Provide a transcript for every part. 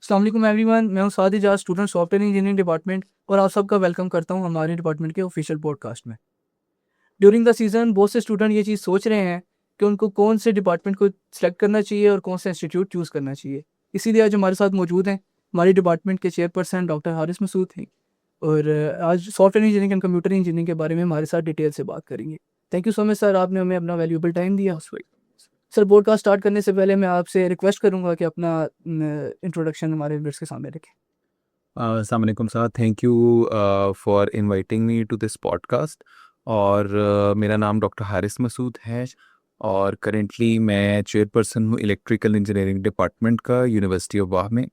अस्सलाम वालेकुम एवरीवन, मैं हूं Saad Ijaz, student software engineering department और आप सबका वेलकम करता हूं हमारे डिपार्टमेंट के ऑफिशियल पॉडकास्ट में। ड्यूरिंग द सीज़न बहुत से स्टूडेंट ये चीज़ सोच रहे हैं कि उनको कौन से डिपार्टमेंट को सिलेक्ट करना चाहिए और कौन सा इंस्टीट्यूट चूज़ करना चाहिए। इसीलिए आज हमारे साथ मौजूद हैं हमारे डिपार्टमेंट के चेयरपर्सन डॉक्टर हारिस मसूद हैं और आज software engineering and computer engineering के बारे में हमारे साथ डिटेल से बात करेंगे। Thank you so much sir, आपने हमें अपना वैल्यूएबल टाइम दिया। सर, पॉडकास्ट स्टार्ट करने से पहले मैं आपसे रिक्वेस्ट करूंगा कि अपना इंट्रोडक्शन हमारे व्यूअर्स के सामने रखें। अस्सलाम वालेकुम sir, thank you for inviting me to this podcast. और मेरा नाम डॉक्टर हारिस मसूद है और करेंटली मैं चेयरपर्सन हूँ इलेक्ट्रिकल इंजीनियरिंग डिपार्टमेंट का यूनिवर्सिटी ऑफ वाह में।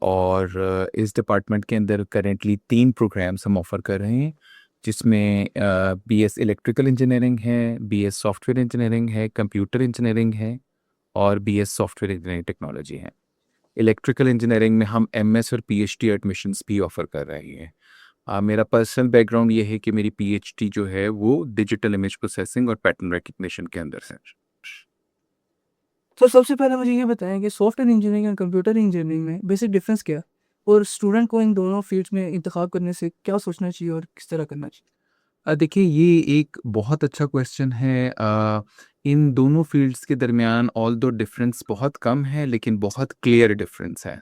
और इस डिपार्टमेंट के अंदर करेंटली 3 प्रोग्राम्स हम ऑफ़र कर रहे हैं, जिसमें बीएस इलेक्ट्रिकल इंजीनियरिंग है, बीएस सॉफ्टवेयर इंजीनियरिंग है, कंप्यूटर इंजीनियरिंग है और बीएस सॉफ्टवेयर इंजीनियरिंग टेक्नोलॉजी है। इलेक्ट्रिकल इंजीनियरिंग में हम एमएस और पीएचडी एडमिशन्स भी ऑफ़र कर रहे हैं। मेरा पर्सनल बैकग्राउंड ये है कि मेरी पीएचडी जो है वो डिजिटल इमेज प्रोसेसिंग और पैटर्न रिकग्निशन के अंदर से। तो सबसे पहले मुझे ये बताएं कि सॉफ्टवेयर इंजीनियरिंग और कंप्यूटर इंजीनियरिंग में बेसिक डिफरेंस क्या है और स्टूडेंट को इन दोनों फील्ड्स में इंतखाब करने से क्या सोचना चाहिए और किस तरह करना चाहिए। देखिए, ये एक बहुत अच्छा क्वेश्चन है। इन दोनों फील्ड्स के दरमियान ऑल दो डिफरेंस बहुत कम है, लेकिन बहुत क्लियर डिफरेंस है।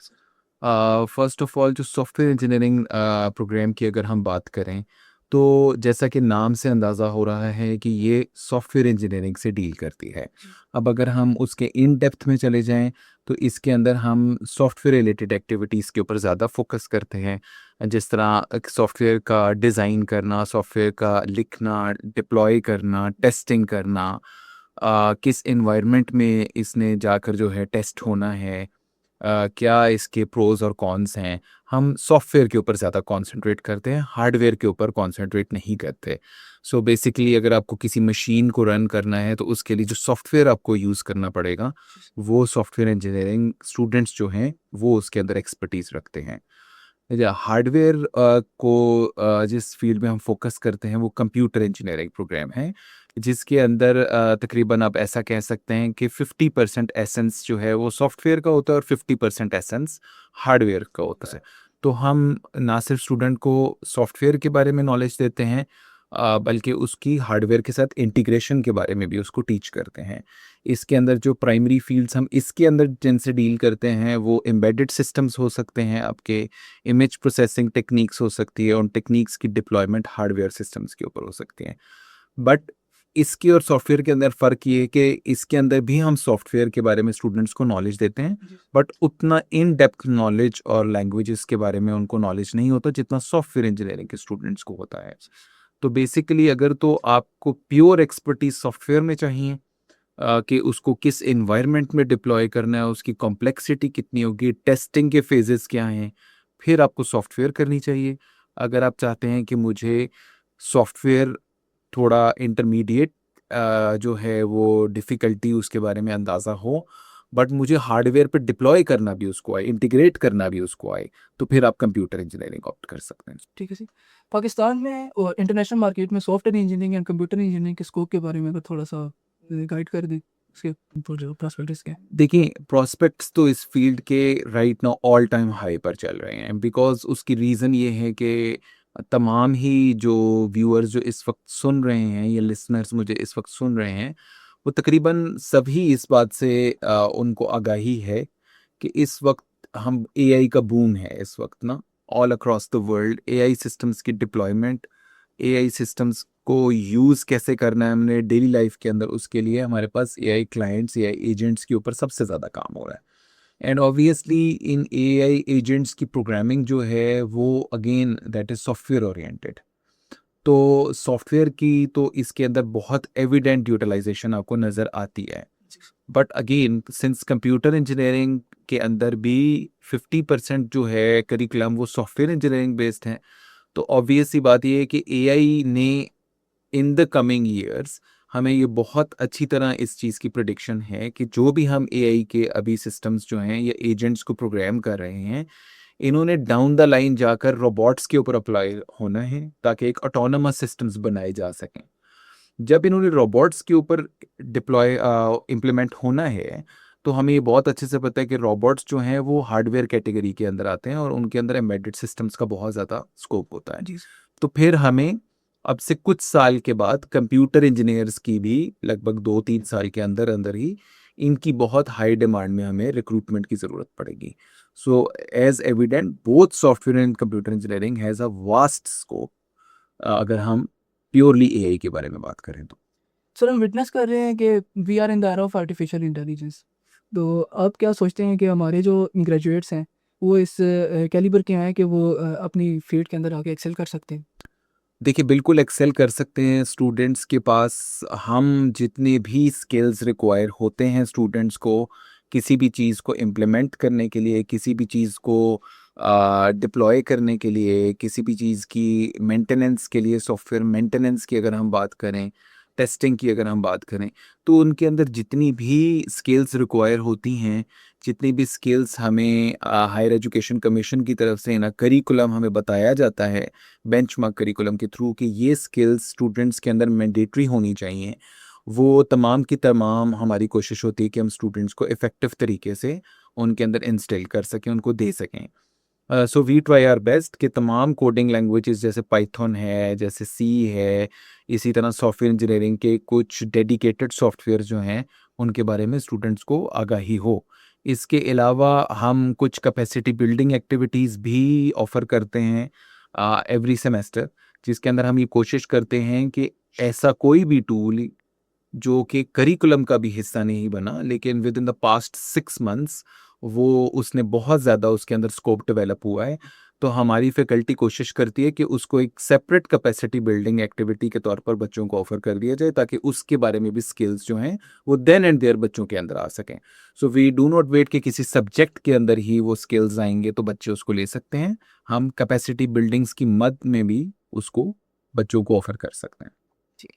फ़र्स्ट ऑफ़ ऑल, जो सॉफ्टवेयर इंजीनियरिंग प्रोग्राम की अगर हम बात करें, तो जैसा कि नाम से अंदाज़ा हो रहा है कि ये सॉफ्टवेयर इंजीनियरिंग से डील करती है। अब अगर हम उसके इन डेप्थ में चले जाएँ, तो इसके अंदर हम सॉफ्टवेयर रिलेटेड एक्टिविटीज़ के ऊपर ज़्यादा फ़ोकस करते हैं। जिस तरह एक सॉफ्टवेयर का डिज़ाइन करना, सॉफ्टवेयर का लिखना, डिप्लॉय करना, टेस्टिंग करना, किस एनवायरनमेंट में इसने जाकर जो है टेस्ट होना है, क्या इसके प्रोज़ और कॉन्स हैं। हम सॉफ्टवेयर के ऊपर ज़्यादा कॉन्संट्रेट करते हैं, हार्डवेयर के ऊपर कॉन्संट्रेट नहीं करते। सो बेसिकली अगर आपको किसी मशीन को रन करना है, तो उसके लिए जो सॉफ्टवेयर आपको यूज़ करना पड़ेगा, वो सॉफ्टवेयर इंजीनियरिंग स्टूडेंट्स जो हैं, वो उसके अंदर एक्सपर्टीज़ रखते हैं। या हार्डवेयर को जिस फ़ील्ड में हम फ़ोकस करते हैं, वो कंप्यूटर इंजीनियरिंग प्रोग्राम है, जिसके अंदर तकरीबन आप ऐसा कह सकते हैं कि 50% एसेंस जो है वो सॉफ्टवेयर का होता है और 50% एसेंस हार्डवेयर का होता है। तो हम ना सिर्फ स्टूडेंट को सॉफ्टवेयर के बारे में नॉलेज देते हैं, बल्कि उसकी हार्डवेयर के साथ इंटीग्रेशन के बारे में भी उसको टीच करते हैं। इसके अंदर जो प्राइमरी फ़ील्ड्स हम इसके अंदर जिनसे डील करते हैं, वो एम्बेडेड सिस्टम्स हो सकते हैं, आपके इमेज प्रोसेसिंग टेक्निक्स हो सकती है, उन टेक्निक्स की डिप्लॉयमेंट हार्डवेयर सिस्टम्स के ऊपर हो सकती हैं। बट इसके और सॉफ्टवेयर के अंदर फ़र्क ये है कि इसके अंदर भी हम सॉफ्टवेयर के बारे में स्टूडेंट्स को नॉलेज देते हैं, जी। बट उतना इन डेप्थ नॉलेज और लैंग्वेजेस के बारे में उनको नॉलेज नहीं होता जितना सॉफ्टवेयर इंजीनियरिंग के स्टूडेंट्स को होता है। तो बेसिकली अगर तो आपको प्योर एक्सपर्टीज सॉफ्टवेयर में चाहिए, कि उसको किस एनवायरनमेंट में डिप्लॉय करना है, उसकी कॉम्प्लेक्सिटी कितनी होगी, टेस्टिंग के फेजेस क्या हैं, फिर आपको सॉफ्टवेयर करनी चाहिए। अगर आप चाहते हैं कि मुझे सॉफ्टवेयर थोड़ा इंटरमीडिएट जो है वो डिफ़िकल्टी उसके बारे में अंदाज़ा हो, बट मुझे हार्डवेयर पे डिप्लॉय करना भी उसको आए, इंटीग्रेट करना भी उसको आए, तो फिर आप कंप्यूटर इंजीनियरिंग ऑप्ट कर सकते हैं। ठीक है जी। पाकिस्तान में और इंटरनेशनल मार्केट में software engineering and computer engineering के स्कोप के बारे में अगर थोड़ा सा गाइड कर दें, उसके जो प्रॉस्पेक्टस क्या है। देखिए, प्रॉस्पेक्ट्स तो इस फ़ील्ड के right now all time high पर चल रहे हैं, बिकॉज़ उसकी रीज़न ये है कि तमाम ही जो व्यूअर्स जो इस वक़्त सुन रहे हैं या लिसनर्स मुझे इस वक़्त सुन रहे हैं, वो तकरीबन सभी इस बात से उनको आगाही है कि इस वक़्त हम एआई का बूम है इस वक़्त ना, all across the world AI systems की डिप्लॉयमेंट, एआई सिस्टम्स को यूज़ कैसे करना है हमने डेली लाइफ के अंदर, उसके लिए हमारे पास एआई क्लाइंट्स, एआई एजेंट्स के ऊपर सबसे ज़्यादा काम हो रहा है। And obviously in AI agents की प्रोग्रामिंग जो है वो again that is software oriented. तो सॉफ्टवेयर की तो इसके अंदर बहुत एविडेंट यूटिलाइजेशन आपको नज़र आती है। But again since computer engineering के अंदर भी 50% जो है करिकुलम वो सॉफ्टवेयर इंजीनियरिंग बेस्ड है, तो ऑब्वियस सी बात ये है कि एआई ने इन द कमिंग ईयर्स हमें ये बहुत अच्छी तरह इस चीज़ की प्रिडिक्शन है कि जो भी हम एआई के अभी सिस्टम्स जो हैं या एजेंट्स को प्रोग्राम कर रहे हैं, इन्होंने डाउन द लाइन जाकर रोबोट्स के ऊपर अप्लाई होना है ताकि एक ऑटोनमस सिस्टम्स बनाए जा सकें। जब इन्होंने रोबोट्स के ऊपर डिप्लॉय इम्प्लीमेंट होना है, तो हमें ये बहुत अच्छे से पता है कि रोबोट्स जो हैं वो हार्डवेयर कैटेगरी के अंदर आते हैं और उनके अंदर एम्बेडेड सिस्टम्स का बहुत ज़्यादा स्कोप होता है। जी तो फिर हमें अब से कुछ साल के बाद कंप्यूटर इंजीनियर्स की भी लगभग 2-3 साल के अंदर अंदर ही इनकी बहुत हाई डिमांड में हमें रिक्रूटमेंट की ज़रूरत पड़ेगी। So as evident both software and computer engineering has a vast scope अगर हम प्योरली एआई के बारे में बात करें तो। सर, हम विटनेस कर रहे हैं कि we are in the era of artificial intelligence. तो आप क्या सोचते हैं कि हमारे जो ग्रेजुएट्स हैं वो इस कैलिबर के हैं कि वो अपनी फील्ड के अंदर आके एक्सेल कर सकते हैं? देखिए, बिल्कुल एक्सेल कर सकते हैं स्टूडेंट्स के पास हम जितने भी स्किल्स रिक्वायर होते हैं स्टूडेंट्स को, किसी भी चीज़ को इम्प्लीमेंट करने के लिए, किसी भी चीज़ को डिप्लॉय करने के लिए, किसी भी चीज़ की मेंटेनेंस के लिए, सॉफ्टवेयर मेंटेनेंस की अगर हम बात करें, टेस्टिंग की अगर हम बात करें, तो उनके अंदर जितनी भी स्किल्स रिक्वायर होती हैं, जितनी भी स्किल्स हमें हायर एजुकेशन कमीशन की तरफ से ना करिकुलम हमें बताया जाता है बेंचमार्क करिकुलम के थ्रू कि ये स्किल्स स्टूडेंट्स के अंदर मैंडेटरी होनी चाहिए, वो तमाम की तमाम हमारी कोशिश होती है कि हम स्टूडेंट्स को इफ़ेक्टिव तरीके से उनके अंदर इंस्टिल कर सकें, उनको दे सकें। So we try our best कि तमाम कोडिंग लैंग्वेजेस जैसे पाइथन है, जैसे सी है, इसी तरह सॉफ्टवेयर इंजीनियरिंग के कुछ डेडिकेटेड सॉफ्टवेयर जो हैं, उनके बारे में स्टूडेंट्स को आगाही हो। इसके अलावा हम कुछ कैपेसिटी बिल्डिंग एक्टिविटीज़ भी ऑफ़र करते हैं एवरी सेमेस्टर, जिसके अंदर हम ये कोशिश करते हैं कि ऐसा कोई भी टूल जो कि करिकुलम का भी हिस्सा नहीं बना, लेकिन with in the past 6 months वो उसने बहुत ज़्यादा उसके अंदर स्कोप डेवलप हुआ है। तो हमारी फैकल्टी कोशिश करती है कि उसको एक सेपरेट कैपेसिटी बिल्डिंग एक्टिविटी के तौर पर बच्चों को ऑफ़र कर दिया जाए, ताकि उसके बारे में भी स्किल्स जो हैं, वो देन एंड देयर बच्चों के अंदर आ सकें। So we do not wait कि किसी सब्जेक्ट के अंदर ही वो स्किल्स आएँगे तो बच्चे उसको ले सकते हैं। हम कैपेसिटी बिल्डिंग्स की मद में भी उसको बच्चों को ऑफ़र कर सकते हैं। जी।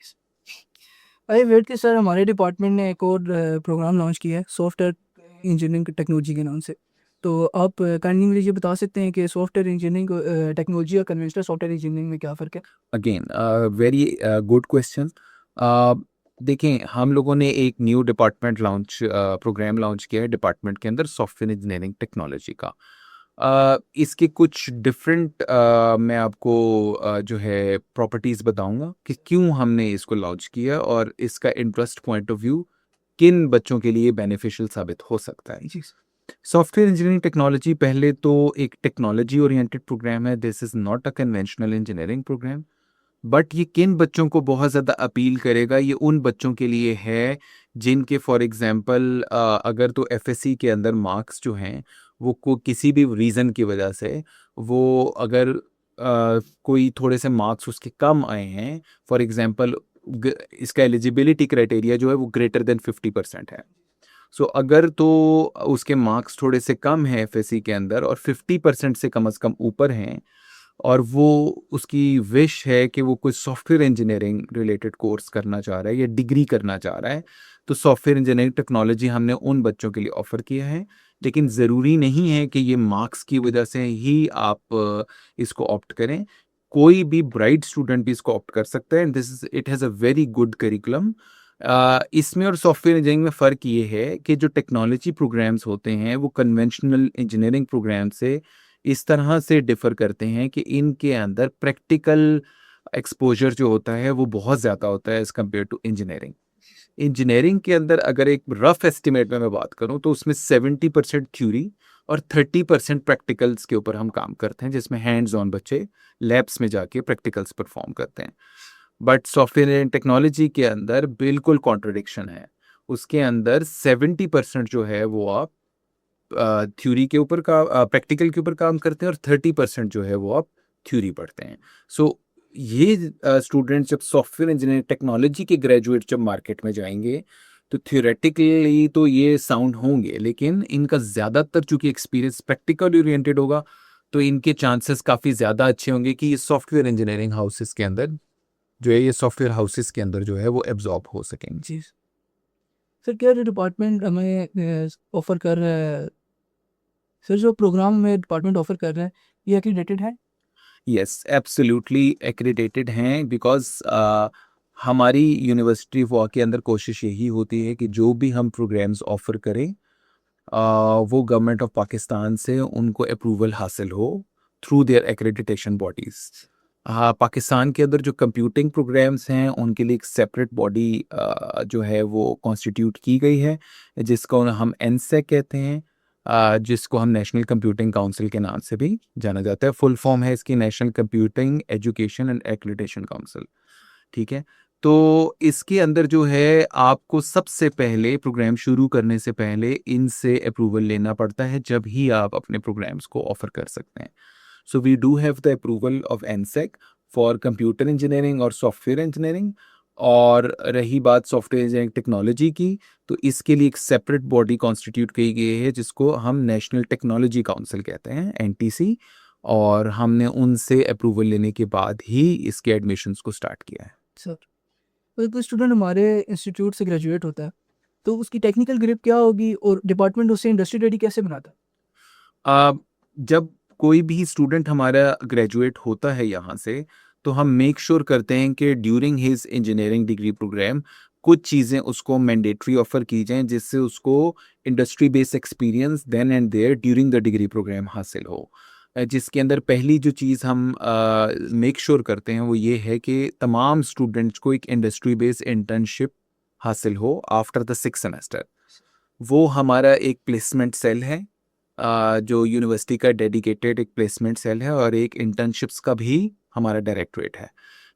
अरे वेट के सर, हमारे डिपार्टमेंट ने एक और प्रोग्राम लॉन्च किया है सॉफ्टवेयर इंजीनियरिंग टेक्नोलॉजी के नाम से। तो आप काइंडली मुझे ये बता सकते हैं कि सॉफ्टवेयर इंजीनियरिंग टेक्नोलॉजी और कन्वेंशनल सॉफ्टवेयर इंजीनियरिंग में क्या फ़र्क है? Again very good question. देखें, हम लोगों ने एक न्यू डिपार्टमेंट प्रोग्राम लॉन्च किया है डिपार्टमेंट के अंदर सॉफ्टवेयर इंजीनियरिंग टेक्नोलॉजी का। इसके कुछ डिफरेंट मैं आपको जो है प्रॉपर्टीज़ बताऊंगा कि क्यों हमने इसको लॉन्च किया और इसका इंटरेस्ट पॉइंट ऑफ व्यू किन बच्चों के लिए बेनिफिशियल साबित हो सकता है। जी। सॉफ्टवेयर इंजीनियरिंग टेक्नोलॉजी पहले तो एक टेक्नोलॉजी ओरिएंटेड प्रोग्राम है। This is not a conventional engineering programme. But ये किन बच्चों को बहुत ज़्यादा अपील करेगा, ये उन बच्चों के लिए है जिनके फॉर एग्ज़ाम्पल अगर तो एफएससी के अंदर मार्क्स जो हैं वो को किसी भी रीज़न की वजह से वो अगर कोई थोड़े से मार्क्स उसके कम आए हैं, फॉर एग्ज़ाम्पल इसका एलिजिबिलिटी क्राइटेरिया जो है वो ग्रेटर देन 50% है। सो अगर तो उसके मार्क्स थोड़े से कम हैं एफएससी के अंदर और 50% से कम ऊपर हैं और वो उसकी विश है कि वो कोई सॉफ्टवेयर इंजीनियरिंग रिलेटेड कोर्स करना चाह रहा है या डिग्री करना चाह रहा है, तो सॉफ्टवेयर इंजीनियरिंग टेक्नोलॉजी हमने उन बच्चों के लिए ऑफ़र किया है। लेकिन ज़रूरी नहीं है कि ये मार्क्स की वजह से ही आप इसको ऑप्ट करें। कोई भी ब्राइट स्टूडेंट भी इसको ऑप्ट कर सकता है and this is it has a very good curriculum. इसमें और सॉफ्टवेयर इंजीनियरिंग में फ़र्क ये है कि जो टेक्नोलॉजी प्रोग्राम्स होते हैं, वो कन्वेंशनल इंजीनियरिंग प्रोग्राम से इस तरह से डिफ़र करते हैं कि इनके अंदर प्रैक्टिकल एक्सपोज़र जो होता है वो बहुत ज़्यादा होता है as compared to engineering. Engineering के अंदर अगर एक रफ़ एस्टिमेट में मैं बात करूँ तो उसमें 70% थ्योरी और 30% प्रैक्टिकल्स के ऊपर हम काम करते हैं, जिसमें हैंड्स ऑन बच्चे लैब्स में जाके प्रैक्टिकल्स परफ़ॉर्म करते हैं। बट सॉफ्टवेयर एंड टेक्नोलॉजी के अंदर बिल्कुल कॉन्ट्रडिक्शन है। उसके अंदर 70% जो है वो आप थ्योरी के ऊपर प्रैक्टिकल के ऊपर काम करते हैं और 30% जो है वो आप थ्योरी पढ़ते हैं। सो ये स्टूडेंट्स जब सॉफ्टवेयर इंजीनियरिंग टेक्नोलॉजी के ग्रेजुएट जब मार्केट में जाएँगे, तो थ्योरेटिकली तो ये साउंड होंगे, लेकिन इनका ज़्यादातर चूँकि एक्सपीरियंस प्रैक्टिकल ओरिएंटेड होगा, तो इनके चांसेस काफ़ी ज़्यादा अच्छे होंगे कि ये सॉफ्टवेयर इंजीनियरिंग हाउसेस के अंदर जो है, ये सॉफ्टवेयर हाउसेस के अंदर जो है वो एब्ज़ॉर्ब हो सकेंगे। जी। सर, क्या जो डिपार्टमेंट हमें ऑफ़र कर रहा है, सर जो प्रोग्राम में डिपार्टमेंट ऑफ़र कर रहा है, ये एक्रीडेटेड है? यस, एब्सोल्युटली एक्रीडेटेड हैं बिकॉज़ हमारी यूनिवर्सिटी ऑफ के अंदर कोशिश यही होती है कि जो भी हम प्रोग्राम्स ऑफ़र करें, वो गवर्नमेंट ऑफ पाकिस्तान से उनको अप्रूवल हासिल हो थ्रू देयर एक्रेडिटेशन बॉडीज़। हाँ, पाकिस्तान के अंदर जो कंप्यूटिंग प्रोग्राम्स हैं उनके लिए एक सेपरेट बॉडी जो है वो कॉन्स्टिट्यूट की गई है, जिसको हम एनसेक कहते हैं, जिसको हम नेशनल कंप्यूटिंग काउंसिल के नाम से भी जाना जाता है। फुल फॉर्म है इसकी national computing education and accreditation council. ठीक है? तो इसके अंदर जो है आपको सबसे पहले प्रोग्राम शुरू करने से पहले इनसे अप्रूवल लेना पड़ता है, जब ही आप अपने प्रोग्राम्स को ऑफ़र कर सकते हैं। So we do have the approval of NSEC for computer engineering और सॉफ्टवेयर इंजीनियरिंग। और रही बात सॉफ्टवेयर इंजीनियरिंग टेक्नोलॉजी की, तो इसके लिए एक सेपरेट बॉडी कॉन्स्टिट्यूट की गई है जिसको हम नेशनल टेक्नोलॉजी काउंसिल कहते हैं, एनटीसी। और हमने उनसे अप्रूवल लेने के बाद ही इसके एडमिशन्स को स्टार्ट किया है। सर, तो कोई स्टूडेंट हमारे इंस्टीट्यूट से ग्रेजुएट होता है, तो उसकी टेक्निकल ग्रिप क्या होगी और डिपार्टमेंट उसे इंडस्ट्री रेडी कैसे बनाता है? जब कोई भी स्टूडेंट हमारा ग्रेजुएट होता है यहाँ से, तो हम मेक श्योर करते हैं कि during his engineering degree programme कुछ चीज़ें उसको मैंडेटरी ऑफ़र की जाएँ, जिससे उसको industry based experience then and there during the degree programme हासिल हो। जिसके अंदर पहली जो चीज़ हम मेक श्योर करते हैं वो ये है कि तमाम स्टूडेंट्स को एक इंडस्ट्री बेस्ड इंटर्नशिप हासिल हो आफ्टर द 6 सेमेस्टर। वो हमारा एक प्लेसमेंट सेल है, जो यूनिवर्सिटी का डेडिकेटेड एक प्लेसमेंट सेल है, और एक इंटर्नशिप्स का भी हमारा डायरेक्टरेट है।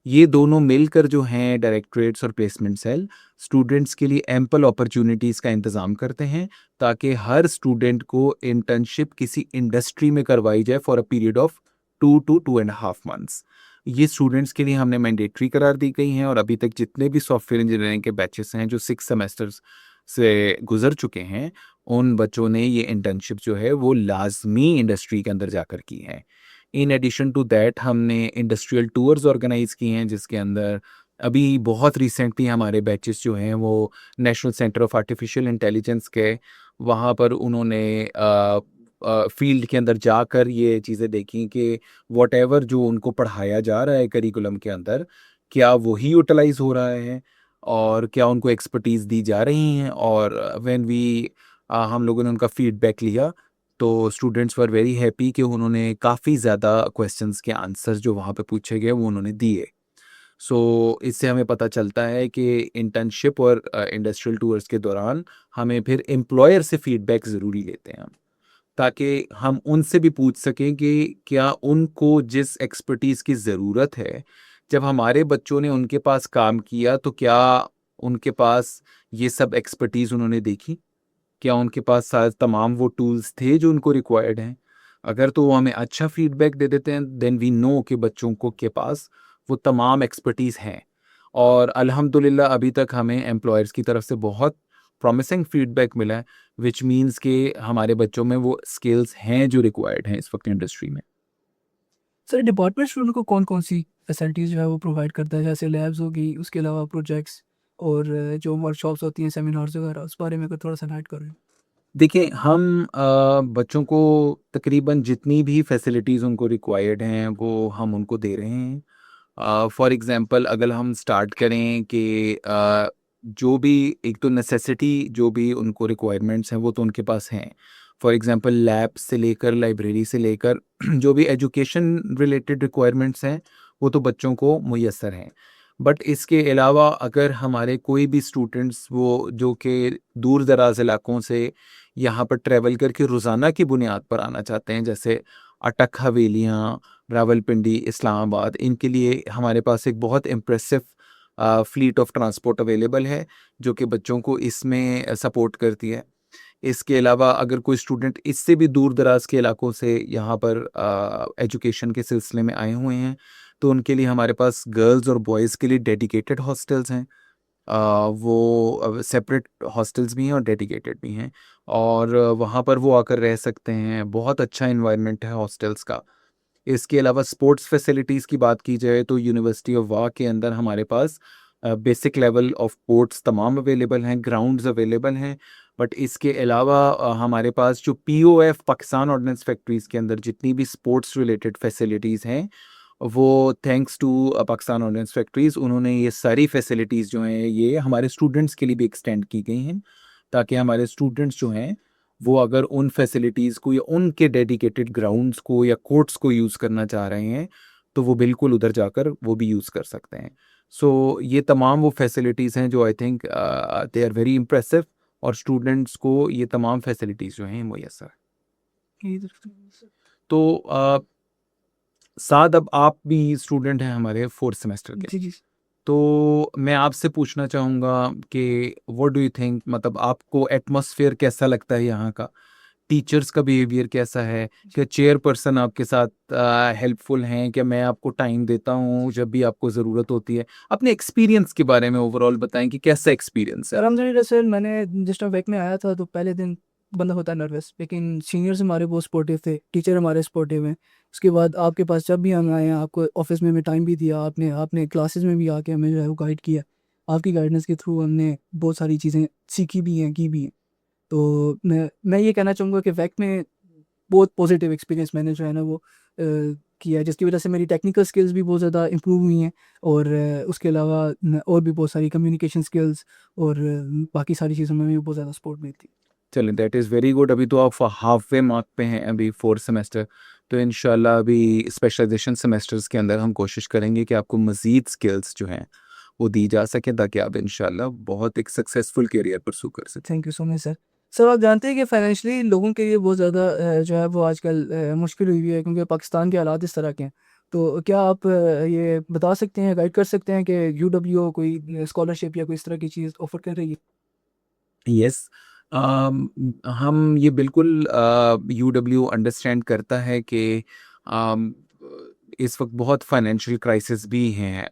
ये दोनों मिलकर जो हैं डायरेक्टरेट्स और प्लेसमेंट सेल, स्टूडेंट्स के लिए एम्पल अपॉर्चुनिटीज़ का इंतज़ाम करते हैं, ताकि हर स्टूडेंट को इंटर्नशिप किसी इंडस्ट्री में करवाई जाए for a period of 2 to 2.5 months. ये स्टूडेंट्स के लिए हमने मैंडेटरी करार दी गई हैं, और अभी तक जितने भी सॉफ्टवेयर इंजीनियरिंग के बैचेस हैं जो 6 सेमेस्टर्स से गुजर चुके हैं, उन बच्चों ने ये इंटर्नशिप जो है वो लाजमी इंडस्ट्री के अंदर जाकर की है। इन एडिशन टू दैट हमने इंडस्ट्रियल टूर्स ऑर्गेनाइज किए हैं, जिसके अंदर अभी बहुत रिसेंटली हमारे बैचेस जो हैं वो national centre of artificial intelligence के, वहाँ पर उन्होंने फील्ड के अंदर जाकर ये चीज़ें देखी कि वॉटेवर जो उनको पढ़ाया जा रहा है करिकुलम के अंदर, क्या वही यूटिलाइज हो रहा है और क्या उनको एक्सपर्टीज़ दी जा रही हैं। और व्हेन वी हम लोगों ने उनका फीडबैक लिया, तो स्टूडेंट्स वर वेरी हैप्पी कि उन्होंने काफ़ी ज़्यादा क्वेश्चंस के आंसर्स जो वहाँ पे पूछे गए वो उन्होंने दिए। सो इससे हमें पता चलता है कि इंटर्नशिप और इंडस्ट्रियल टूर्स के दौरान हमें फिर एम्प्लॉयर से फीडबैक ज़रूरी लेते हैं हम, ताकि हम उनसे भी पूछ सकें कि क्या उनको जिस एक्सपर्टीज़ की ज़रूरत है, जब हमारे बच्चों ने उनके पास काम किया तो क्या उनके पास ये सब एक्सपर्टीज़ उन्होंने देखी? क्या उनके पास तमाम वो टूल्स थे जो उनको रिक्वायर्ड हैं? अगर तो वो हमें अच्छा फीडबैक दे देते हैं, देन वी नो कि बच्चों को के पास वो तमाम एक्सपर्टीज़ हैं। और अल्हम्दुलिल्लाह अभी तक हमें एम्प्लॉयर्स की तरफ से बहुत प्रॉमिसिंग फीडबैक मिला है, व्हिच मीन्स कि हमारे बच्चों में वो स्किल्स हैं जो रिक्वायर्ड हैं इस वक्त इंडस्ट्री में। सर, डिपार्टमेंट स्टूडेंट को कौन-कौन सी फैसिलिटीज़ जो है वो प्रोवाइड करता है? जैसे लैब्स होगी, उसके अलावा प्रोजेक्ट्स और जो वर्कशॉप्स होती हैं, सेमिनार्स वगैरह, उस बारे में कोई थोड़ा-सा ऐड करें? देखिए, हम बच्चों को तकरीबन जितनी भी फैसिलिटीज़ उनको रिक्वायर्ड हैं, वो हम उनको दे रहे हैं। फॉर एग्ज़ाम्पल अगर हम स्टार्ट करें कि जो भी एक तो नेसेसिटी जो भी उनको रिक्वायरमेंट्स हैं, वो तो उनके पास हैं। फॉर एग्ज़ाम्पल लैब से लेकर, लाइब्रेरी से लेकर जो भी एजुकेशन रिलेटेड रिक्वायरमेंट्स हैं, वो तो बच्चों को मुयस्सर हैं। बट इसके अलावा अगर हमारे कोई भी स्टूडेंट्स वो जो कि दूर-दराज़ इलाकों से यहाँ पर ट्रैवल करके रोज़ाना की बुनियाद पर आना चाहते हैं, जैसे अटक हवेलियाँ, रावलपिंडी, इस्लामाबाद, इनके लिए हमारे पास एक बहुत impressive fleet of transport available है, जो कि बच्चों को इसमें सपोर्ट करती है। इसके अलावा अगर कोई स्टूडेंट इससे भी दूर-दराज़ के इलाकों से यहाँ पर एजुकेशन के सिलसिले में आए हुए हैं, तो उनके लिए हमारे पास गर्ल्स और बॉयज़ के लिए डेडिकेटेड हॉस्टल्स हैं। वो सेपरेट हॉस्टल्स भी हैं और डेडिकेटेड भी हैं, और वहाँ पर वो आकर रह सकते हैं। बहुत अच्छा एनवायरनमेंट है हॉस्टल्स का। इसके अलावा स्पोर्ट्स फैसिलिटीज़ की बात की जाए तो यूनिवर्सिटी ऑफ वाह के अंदर हमारे पास बेसिक लेवल ऑफ कोर्ट्स तमाम अवेलेबल हैं, ग्राउंड्स अवेलेबल हैं। बट इसके अलावा हमारे पास जो पीओएफ पाकिस्तान ऑर्डिनेंस फैक्ट्रीज़ के अंदर जितनी भी स्पोर्ट्स रिलेटेड फैसिलिटीज़ हैं, वो thanks to Pakistan ordnance factories, उन्होंने ये सारी फैसिलिटीज़ जो हैं ये हमारे स्टूडेंट्स के लिए भी एक्सटेंड की गई हैं, ताकि हमारे स्टूडेंट्स जो हैं वो अगर उन फैसिलिटीज़ को या उनके डेडिकेटेड ग्राउंड्स को या कोर्ट्स को यूज़ करना चाह रहे हैं, तो वो बिल्कुल उधर जाकर वो भी यूज़ कर सकते हैं। सो ये तमाम वो फैसिलिटीज़ हैं जो I think they are very impressive, और स्टूडेंट्स को ये तमाम फैसिलिटीज़ जो हैं मुयस्सर हैं। तो साद, अब आप भी स्टूडेंट हैं हमारे 4th सेमेस्टर के। जी जी तो मैं आपसे पूछना चाहूँगा कि व्हाट डू यू थिंक, मतलब आपको एटमॉस्फेयर कैसा लगता है यहाँ का? टीचर्स का बिहेवियर कैसा है? क्या चेयरपर्सन आपके साथ हेल्पफुल हैं? क्या मैं आपको टाइम देता हूँ जब भी आपको ज़रूरत होती है? अपने एक्सपीरियंस के बारे में ओवरऑल बताएँ कि कैसा एक्सपीरियंस है? अलहमदिल्ला सर, मैंने जिस टाइम बैक में आया था तो पहले दिन बंदा होता है नर्वस, लेकिन सीनियर्स हमारे बहुत सपोर्टिव थे, टीचर हमारे सपोर्टिव हैं। उसके बाद आपके पास जब भी हम आए हैं, आपको ऑफिस में हमें टाइम भी दिया, आपने आपने क्लासेस में भी आके हमें जो है वो गाइड किया। आपकी गाइडेंस के थ्रू हमने बहुत सारी चीज़ें सीखी भी हैं, की भी हैं। तो मैं ये कहना चाहूँगा कि वैक में बहुत पॉजिटिव एक्सपीरियंस मैंने जो है ना वो किया है, जिसकी वजह से मेरी टेक्निकल स्किल्स भी बहुत ज़्यादा इम्प्रूव हुई हैं। और उसके अलावा और भी बहुत सारी कम्युनिकेशन स्किल्स और बाकी सारी चीज़ों में भी बहुत ज़्यादा सपोर्ट मिलती है। चलें, दैट इज़ वेरी गुड। अभी तो आप हाफ वे मार्क पे हैं अभी 4th सेमेस्टर। तो इंशाल्लाह अभी स्पेशलाइजेशन सेमेस्टर्स के अंदर हम कोशिश करेंगे कि आपको मज़ीद स्किल्स जो हैं वो दी जा सकें, ताकि आप इंशाल्लाह बहुत एक सक्सेसफुल करियर परस्यू कर सकें। Thank you so much sir. Sir, आप जानते हैं कि फाइनेंशियली लोगों के लिए बहुत ज़्यादा जो है वो आजकल मुश्किल हुई हुई है, क्योंकि पाकिस्तान के हालात इस तरह के हैं। तो क्या आप ये बता सकते हैं, गाइड कर सकते हैं कि यूडब्ल्यू कोई स्कॉलरशिप या कोई इस तरह की चीज़ ऑफ़र कर रही है? यस, हम ये बिल्कुल यूडब्ल्यू अंडरस्टैंड करता है कि अम, इस वक्त बहुत फाइनेंशियल क्राइसिस भी हैं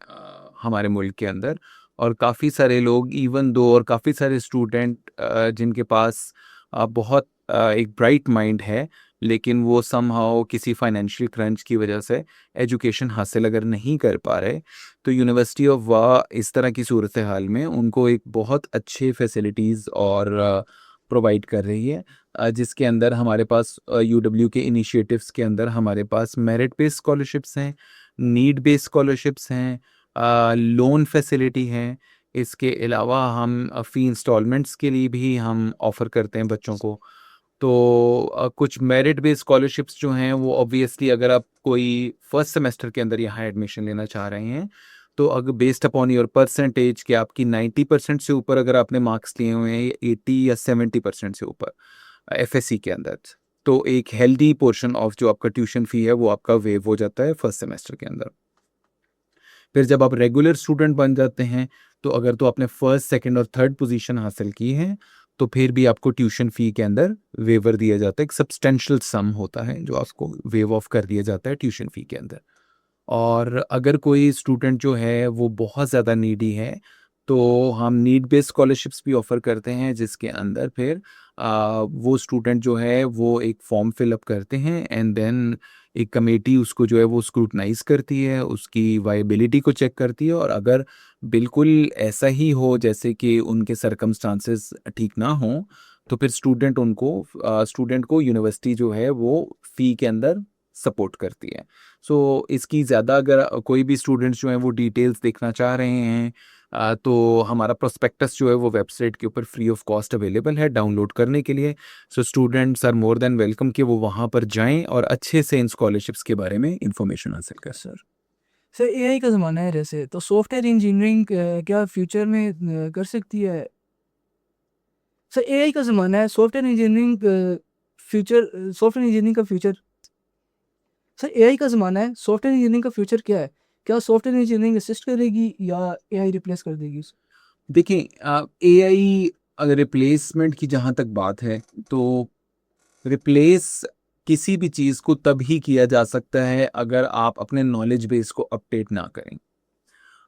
हमारे मुल्क के अंदर, और काफ़ी सारे लोग, इवन दो, और काफ़ी सारे स्टूडेंट जिनके पास बहुत एक ब्राइट माइंड है, लेकिन वो समहाउ किसी फाइनेंशियल क्रंच की वजह से एजुकेशन हासिल अगर नहीं कर पा रहे, तो यूनिवर्सिटी ऑफ वाह इस तरह की सूरत हाल में उनको एक बहुत अच्छे फैसिलिटीज़ और प्रोवाइड कर रही है, जिसके अंदर हमारे पास यूडब्ल्यू के इनिशिएटिव्स के अंदर हमारे पास मेरिट बेस्ड स्कॉलरशिप्स हैं, नीड बेस्ड स्कॉलरशिप्स हैं, लोन फैसिलिटी है। इसके अलावा हम फ़ी इंस्टॉलमेंट्स के लिए भी हम ऑफ़र करते हैं बच्चों को। तो कुछ मेरिट बेस्ड स्कॉलरशिप्स जो हैं वो ऑब्वियसली, अगर आप कोई फर्स्ट सेमेस्टर के अंदर यहाँ एडमिशन लेना चाह रहे हैं, तो अगर बेस्ड अपॉन योर परसेंटेज कि आपकी 90% से ऊपर अगर आपने मार्क्स लिए हुए हैं, 80 या 70% से ऊपर एफएससी के अंदर, तो एक हेल्दी पोर्शन ऑफ जो आपका ट्यूशन फ़ी है वो आपका वेव हो जाता है फर्स्ट सेमेस्टर के अंदर। फिर जब आप रेगुलर स्टूडेंट बन जाते हैं, तो अगर तो आपने फर्स्ट, सेकंड और थर्ड पोजीशन हासिल की है, तो फिर भी आपको ट्यूशन फ़ी के अंदर वेवर दिया जाता है। एक सब्सटेंशियल सम होता है जो आपको वेव ऑफ कर दिया जाता है ट्यूशन फ़ी के अंदर। और अगर कोई स्टूडेंट जो है वो बहुत ज़्यादा नीडी है, तो हम नीड बेस्ड स्कॉलरशिप्स भी ऑफ़र करते हैं, जिसके अंदर फिर वो स्टूडेंट जो है वो एक फॉर्म फिल अप करते हैं, एंड देन एक कमेटी उसको जो है वो स्क्रूटनाइज़ करती है, उसकी वायबिलिटी को चेक करती है, और अगर बिल्कुल ऐसा ही हो जैसे कि उनके सर्कमस्टांसेस ठीक ना हों, तो फिर स्टूडेंट को यूनिवर्सिटी जो है वो फ़ी के अंदर सपोर्ट करती है। सो इसकी ज़्यादा अगर कोई भी स्टूडेंट्स जो हैं वो डिटेल्स देखना चाह रहे हैं, तो हमारा प्रोस्पेक्टस जो है वो वेबसाइट के ऊपर फ्री ऑफ कॉस्ट अवेलेबल है डाउनलोड करने के लिए। So students are more than welcome कि वो वहाँ पर जाएँ और अच्छे से इन स्कॉलरशिप्स के बारे में इंफॉर्मेशन हासिल करें। सर सर, एआई का ज़माना है जैसे, तो सॉफ्टवेयर इंजीनियरिंग क्या फ्यूचर में कर सकती है? सर, एआई का ज़माना है, सॉफ्टवेयर इंजीनियरिंग का फ्यूचर। सर, एआई का ज़माना है, सॉफ्टवेयर इंजीनियरिंग का फ्यूचर क्या है? क्या सॉफ्टवेयर इंजीनियरिंग असिस्ट करेगी या एआई रिप्लेस कर देगी उसे? देखिए, एआई अगर रिप्लेसमेंट की जहाँ तक बात है, तो रिप्लेस किसी भी चीज़ को तभी किया जा सकता है अगर आप अपने नॉलेज बेस को अपडेट ना करें।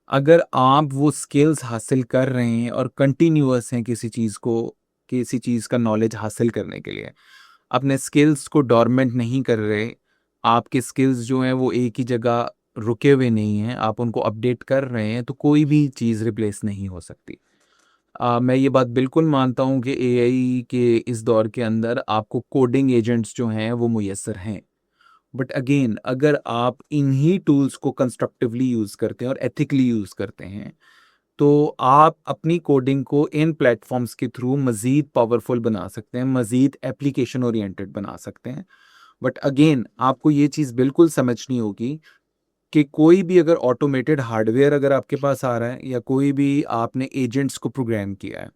अगर आप वो स्किल्स हासिल कर रहे हैं और कंटिन्यूअस हैं किसी चीज़ का नॉलेज हासिल करने के लिए, अपने स्किल्स को डोरमेंट नहीं कर रहे, आपके स्किल्स जो हैं वो एक ही जगह रुके हुए नहीं हैं, आप उनको अपडेट कर रहे हैं, तो कोई भी चीज़ रिप्लेस नहीं हो सकती। मैं ये बात बिल्कुल मानता हूँ कि एआई के इस दौर के अंदर आपको कोडिंग एजेंट्स जो हैं वो मुयस्सर हैं। बट अगेन, अगर आप इन्हीं टूल्स को कंस्ट्रक्टिवली यूज़ करते हैं और एथिकली यूज़ करते हैं, तो आप अपनी कोडिंग को इन प्लेटफॉर्म्स के थ्रू मज़ीद पावरफुल बना सकते हैं, मज़ीद एप्लीकेशन ओरिएंटेड बना सकते हैं। बट अगेन आपको ये चीज़ बिल्कुल समझनी होगी कि कोई भी अगर ऑटोमेटेड हार्डवेयर अगर आपके पास आ रहा है या कोई भी आपने एजेंट्स को प्रोग्राम किया है,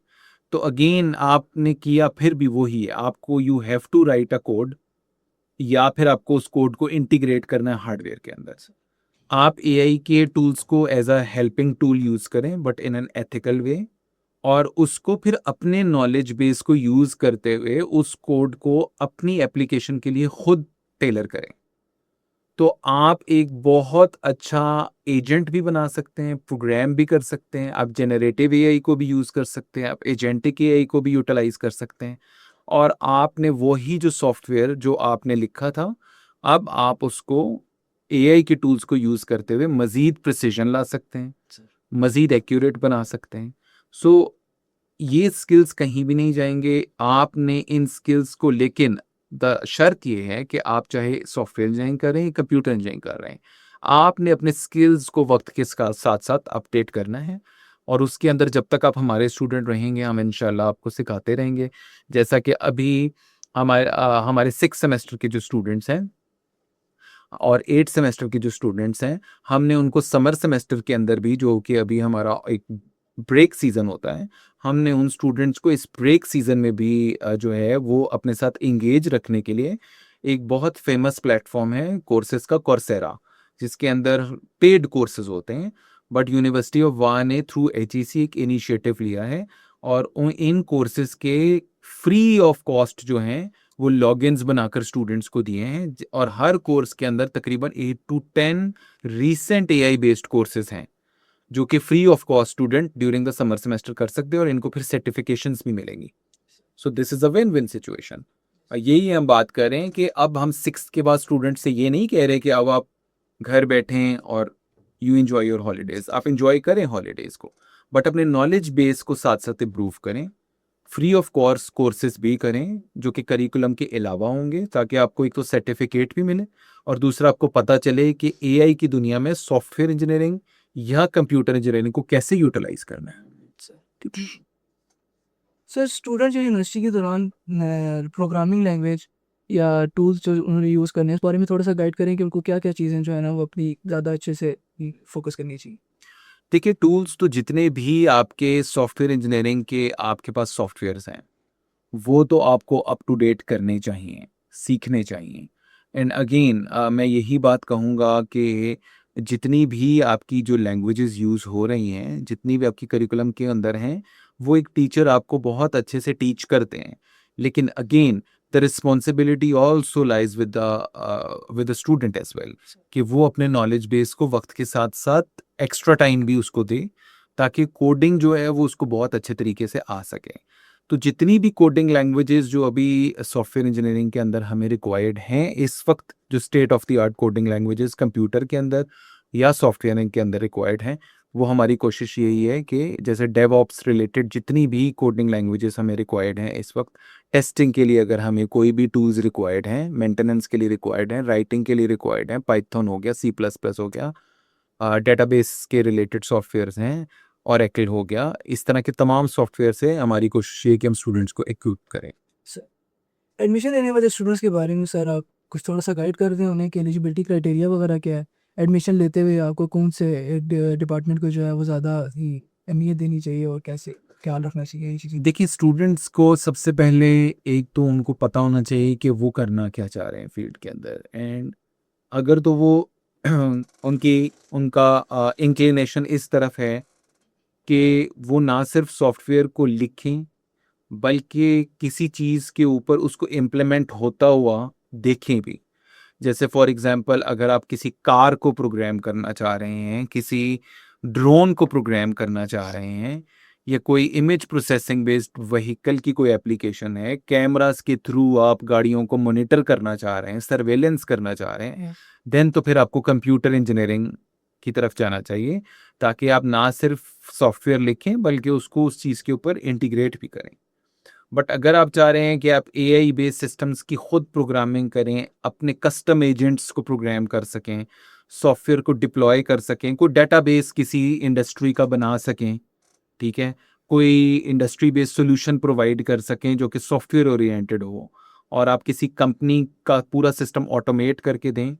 तो अगेन आपने किया फिर भी वही है, आपको you have to write a code या फिर आपको उस कोड को इंटीग्रेट करना है हार्डवेयर के अंदर। आप एआई के टूल्स को as a helping tool use करें but in an ethical way, और उसको फिर अपने नॉलेज बेस को यूज़ करते हुए उस कोड को अपनी एप्लीकेशन के लिए खुद टेलर करें। तो आप एक बहुत अच्छा एजेंट भी बना सकते हैं, प्रोग्राम भी कर सकते हैं, आप जेनरेटिव एआई को भी यूज़ कर सकते हैं, आप एजेंटिक एआई को भी यूटिलाइज़ कर सकते हैं, और आपने वही जो सॉफ्टवेयर जो आपने लिखा था, अब आप उसको एआई के टूल्स को यूज़ करते हुए मज़ीद प्रिसिजन ला सकते हैं, मज़ीद एक्यूरेट बना सकते हैं। सो ये स्किल्स कहीं भी नहीं जाएँगे, आपने इन स्किल्स को, लेकिन द शर्त ये है कि आप चाहे सॉफ्टवेयर इंजीनियरिंग कर रहे हैं, कंप्यूटर इंजीनियरिंग कर रहे हैं, आपने अपने स्किल्स को वक़्त के साथ-साथ अपडेट करना है, और उसके अंदर जब तक आप हमारे स्टूडेंट रहेंगे, हम इंशाल्लाह आपको सिखाते रहेंगे। जैसा कि अभी हमारे 6 सेमेस्टर के जो स्टूडेंट्स हैं और 8 सेमेस्टर के जो स्टूडेंट्स हैं, हमने उनको समर सेमेस्टर के अंदर भी, जो कि अभी हमारा एक ब्रेक सीज़न होता है, हमने उन स्टूडेंट्स को इस ब्रेक सीज़न में भी जो है वो अपने साथ एंगेज रखने के लिए एक बहुत फेमस प्लेटफ़ॉर्म है कोर्सेज़ का, coursera, जिसके अंदर पेड कोर्सेज़ होते हैं। बट यूनिवर्सिटी ऑफ वाह ने थ्रू एचईसी एक इनिशिएटिव लिया है और इन कोर्सेज़ के फ्री ऑफ कॉस्ट जो हैं वो लॉगिन्स बनाकर स्टूडेंट्स को दिए हैं, और हर कोर्स के अंदर तकरीबन 8 टू 10 रीसेंट एआई बेस्ड कोर्सेज हैं जो कि free of cost student during the summer semester कर सकते हैं, और इनको फिर सर्टिफिकेशंस भी मिलेंगी। So this is a win win situation. यही हम बात कर रहे हैं कि अब हम 6th के बाद स्टूडेंट से ये नहीं कह रहे कि अब आप घर बैठें और यू एंजॉय योर हॉलीडेज। आप एंजॉय करें हॉलीडेज को, बट अपने नॉलेज बेस को साथ साथ इम्प्रूव करें, फ्री ऑफ कोर्सेज भी करें जो कि करिकुलम के अलावा होंगे, ताकि आपको एक तो सर्टिफिकेट भी मिले और दूसरा आपको पता चले कि एआई की दुनिया में सॉफ्टवेयर इंजीनियरिंग या कंप्यूटर इंजीनियरिंग को कैसे यूटिलाइज करना है। सर स्टूडेंट जो यूनिवर्सिटी के दौरान प्रोग्रामिंग लैंग्वेज या टूल्स जो उन्होंने यूज़ करने हैं, इस बारे में थोड़ा सा गाइड करें कि उनको क्या क्या चीज़ें जो है ना वो अपनी ज़्यादा अच्छे से फोकस करनी चाहिए। देखिए, टूल्स तो जितने भी आपके सॉफ्टवेयर इंजीनियरिंग के आपके पास सॉफ्टवेयर्स हैं, वो तो आपको अप टू डेट करने चाहिए, सीखने चाहिए। एंड अगेन मैं यही बात कहूँगा कि जितनी भी आपकी जो लैंग्वेजेस यूज़ हो रही हैं, जितनी भी आपकी करिकुलम के अंदर हैं, वो एक टीचर आपको बहुत अच्छे से टीच करते हैं। लेकिन again the responsibility also lies with the student as well, कि वो अपने नॉलेज बेस को वक्त के साथ साथ एक्स्ट्रा टाइम भी उसको दे, ताकि कोडिंग जो है वो उसको बहुत अच्छे तरीके से आ सके। तो जितनी भी कोडिंग लैंग्वेजेस जो अभी सॉफ्टवेयर इंजीनियरिंग के अंदर हमें रिक्वायर्ड हैं इस वक्त, जो state of the art coding languages computer के अंदर या सॉफ्टवेयर के अंदर रिक्वायर्ड हैं, वो हमारी कोशिश यही है कि जैसे डेवऑप्स रिलेटेड जितनी भी कोडिंग लैंग्वेजेस हमें रिक्वायर्ड हैं इस वक्त, टेस्टिंग के लिए अगर हमें कोई भी टूल्स रिक्वायर्ड हैं, मेंटेनेंस के लिए रिक्वायर्ड हैं, राइटिंग के लिए रिक्वायर्ड हैं, पाइथन हो गया, सी प्लस प्लस हो गया, डेटाबेस के रिलेटेड सॉफ्टवेयर्स हैं, ओरेकल हो गया, इस तरह के तमाम सॉफ्टवेयर से हमारी कोशिश ये है कि हम स्टूडेंट्स को इक्विप करें। सर एडमिशन लेने वाले स्टूडेंट्स के बारे में सर आप कुछ थोड़ा सा गाइड कर दें उन्हें कि एलिजिबिलिटी क्राइटेरिया वगैरह क्या है, एडमिशन लेते हुए आपको कौन से डिपार्टमेंट को जो है वो ज़्यादा ही अहमियत देनी चाहिए और कैसे ख्याल रखना चाहिए ये चीज़ें। देखिए, स्टूडेंट्स को सबसे पहले एक तो उनको पता होना चाहिए कि वो करना क्या चाह रहे हैं फील्ड के अंदर, एंड अगर तो वो उनका इंक्लिनेशन इस तरफ है कि वो ना सिर्फ सॉफ्टवेयर को लिखें बल्कि किसी चीज़ के ऊपर उसको इम्प्लीमेंट होता हुआ देखें भी। जैसे फॉर एग्जांपल अगर आप किसी कार को प्रोग्राम करना चाह रहे हैं, किसी ड्रोन को प्रोग्राम करना चाह रहे हैं, या कोई इमेज प्रोसेसिंग बेस्ड व्हीकल की कोई एप्लीकेशन है, कैमरास के थ्रू आप गाड़ियों को मॉनिटर करना चाह रहे हैं, सर्वेलेंस करना चाह रहे हैं, देन तो फिर आपको कंप्यूटर इंजीनियरिंग की तरफ जाना चाहिए, ताकि आप ना सिर्फ सॉफ्टवेयर लिखें बल्कि उसको उस चीज़ के ऊपर इंटीग्रेट भी करें। बट अगर आप चाह रहे हैं कि आप एआई बेस्ड सिस्टम्स की खुद प्रोग्रामिंग करें, अपने कस्टम एजेंट्स को प्रोग्राम कर सकें, सॉफ्टवेयर को डिप्लॉय कर सकें, कोई डेटाबेस किसी इंडस्ट्री का बना सकें, ठीक है, कोई इंडस्ट्री बेस्ड सॉल्यूशन प्रोवाइड कर सकें जो कि सॉफ्टवेयर ओरिएंटेड हो, और आप किसी कंपनी का पूरा सिस्टम ऑटोमेट करके दें,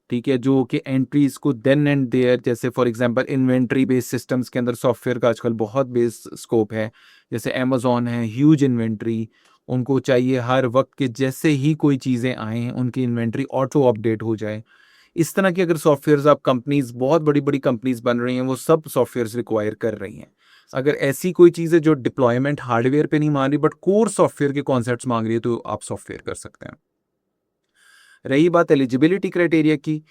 ठीक है, जो कि एंट्रीज को देन एंड देयर, जैसे for example inventory based systems के अंदर सॉफ्टवेयर का आजकल बहुत बेस स्कोप है, जैसे अमेजोन है, ह्यूज इन्वेंट्री, उनको चाहिए हर वक्त के जैसे ही कोई चीज़ें आएँ उनकी इन्वेंट्री ऑटो अपडेट हो जाए। इस तरह के अगर सॉफ्टवेयर्स आप कंपनीज, बहुत बड़ी बड़ी कंपनीज बन रही हैं, वो सब सॉफ्टवेयर्स रिक्वायर कर रही हैं। अगर ऐसी कोई चीज़ है जो डिप्लॉयमेंट हार्डवेयर पे नहीं मांग रही बट कोर सॉफ्टवेयर के कॉन्सेप्ट्स मांग रही है, तो आप सॉफ्टवेयर कर सकते हैं। रही बात एलिजिबिलिटी क्राइटेरिया की,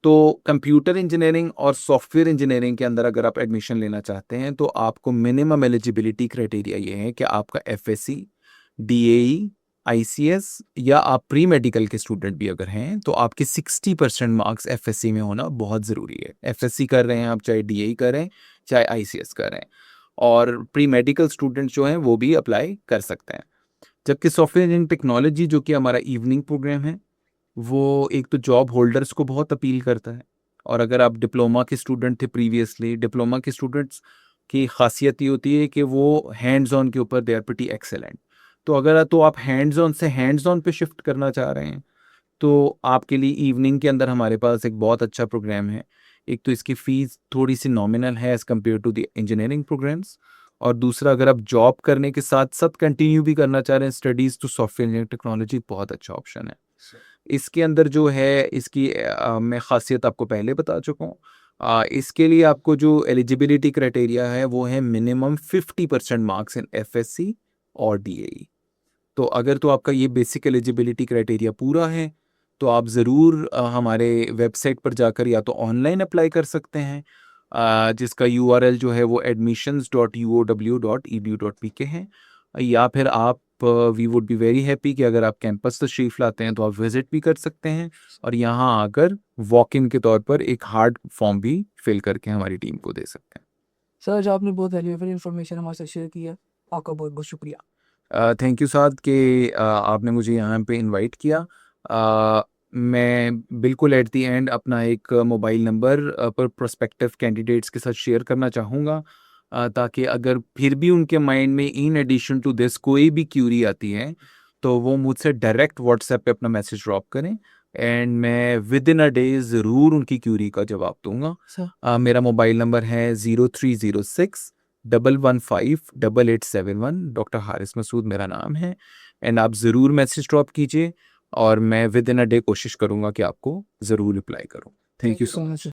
तो कंप्यूटर इंजीनियरिंग और सॉफ्टवेयर इंजीनियरिंग के अंदर अगर आप एडमिशन लेना चाहते हैं तो आपको मिनिमम एलिजिबिलिटी क्राइटेरिया ये है कि आपका एफएससी, डीएई, आईसीएस, या आप प्री मेडिकल के स्टूडेंट भी अगर हैं तो आपके 60% मार्क्स एफएससी में होना बहुत ज़रूरी है। एफएससी कर रहे हैं आप, चाहे डीएई कर रहे हैं, चाहे आईसीएस कर रहे हैं, और प्री मेडिकल स्टूडेंट जो हैं वो भी अप्लाई कर सकते हैं। जबकि सॉफ्टवेयर इंजीनियरिंग टेक्नोलॉजी जो कि हमारा इवनिंग प्रोग्राम है, वो एक तो जॉब होल्डर्स को बहुत अपील करता है, और अगर आप डिप्लोमा के स्टूडेंट थे प्रीवियसली, डिप्लोमा के स्टूडेंट्स की खासियत ये होती है कि वो हैंड्स ऑन के ऊपर दे आर प्रीटी एक्सेलेंट। तो अगर तो आप हैंड्स ऑन से हैंड्स ऑन पे शिफ्ट करना चाह रहे हैं तो आपके लिए इवनिंग के अंदर हमारे पास एक बहुत अच्छा प्रोग्राम है। एक तो इसकी फ़ीस थोड़ी सी नॉमिनल है as compared to the engineering programmes, और दूसरा अगर आप जॉब करने के साथ साथ कंटिन्यू भी करना चाह रहे हैं स्टडीज़, तो सॉफ्टवेयर इंजीनियरिंग टेक्नोलॉजी बहुत अच्छा ऑप्शन है। इसके अंदर जो है इसकी मैं ख़ासियत आपको पहले बता चुका हूँ। इसके लिए आपको जो एलिजिबिलिटी क्राइटेरिया है वो है मिनिमम 50% मार्क्स इन एफएससी और डीएई। तो अगर तो आपका ये बेसिक एलिजिबिलिटी क्राइटेरिया पूरा है तो आप ज़रूर हमारे वेबसाइट पर जाकर या तो ऑनलाइन अप्लाई कर सकते हैं, जिसका यूआरएल जो है वो admissions.uow.edu.pk है, या फिर आप we would be very happy कि अगर आप कैंपस तशरीफ़ लाते हैं तो आप विज़िट भी कर सकते हैं, और यहाँ आकर वॉक इन के तौर पर एक हार्ड फॉर्म भी फिल करके हमारी टीम को दे सकते हैं। सर, आज आपने बहुत वैल्यूएबल इन्फॉर्मेशन हमारे साथ शेयर की है, आपका बहुत बहुत शुक्रिया। थैंक यू साद कि आपने मुझे यहाँ पे इनवाइट किया। मैं बिल्कुल एट द एंड अपना एक मोबाइल नंबर पर प्रोस्पेक्टिव कैंडिडेट्स के साथ शेयर करना चाहूँगा, ताकि अगर फिर भी उनके माइंड में इन एडिशन टू दिस कोई भी क्यूरी आती है तो वो मुझसे डायरेक्ट व्हाट्सएप पे अपना मैसेज ड्रॉप करें, एंड मैं विद इन अ डे ज़रूर उनकी क्यूरी का जवाब दूंगा। सर, मेरा मोबाइल नंबर है 0306 115 8871। डॉक्टर हारिस मसूद मेरा नाम है, एंड आप ज़रूर मैसेज ड्रॉप कीजिए और मैं विद इन अ डे कोशिश करूँगा कि आपको ज़रूर रिप्लाई करूँ। Thank thank you you so so much. Much.